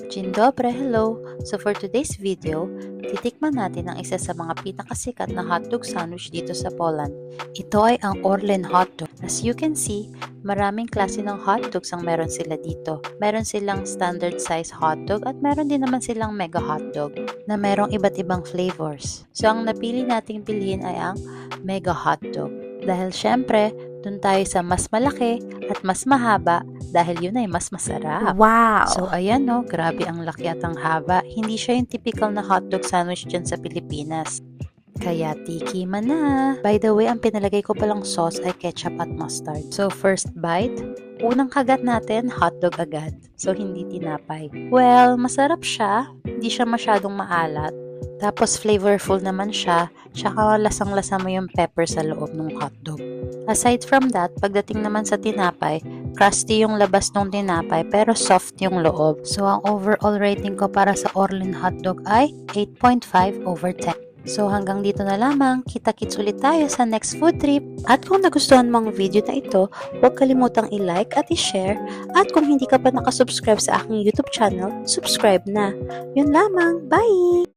Dzień dobry, hello! So for today's video, titikman natin ang isa sa mga pinakasikat na hotdog sandwich dito sa Poland. Ito ay ang Orlen hotdog. As you can see, maraming klase ng hotdogs ang meron sila dito. Meron silang standard size hotdog at meron din naman silang mega hotdog na merong iba't ibang flavors. So ang napili nating bilhin ay ang mega hotdog. Dahil syempre, dun tayo sa mas malaki at mas mahaba dahil yun ay mas masarap. Wow! So ayan no, grabe ang laki at ang haba. Hindi siya yung typical na hotdog sandwich dyan sa Pilipinas. Kaya tikiman na! By the way, ang pinalagay ko palang sauce ay ketchup at mustard. So first bite, unang kagat natin, hotdog agad. So hindi tinapay. Well, masarap siya. Hindi siya masyadong maalat. Tapos flavorful naman siya, tsaka lasang-lasa mo yung pepper sa loob ng hotdog. Aside from that, pagdating naman sa tinapay, crusty yung labas ng tinapay pero soft yung loob. So ang overall rating ko para sa Orlen hotdog ay 8.5 over 10. So hanggang dito na lamang, kita-kits ulit tayo sa next food trip. At kung nagustuhan mo ang video na ito, huwag kalimutang i-like at i-share. At kung hindi ka pa nakasubscribe sa aking YouTube channel, subscribe na. Yun lamang, bye!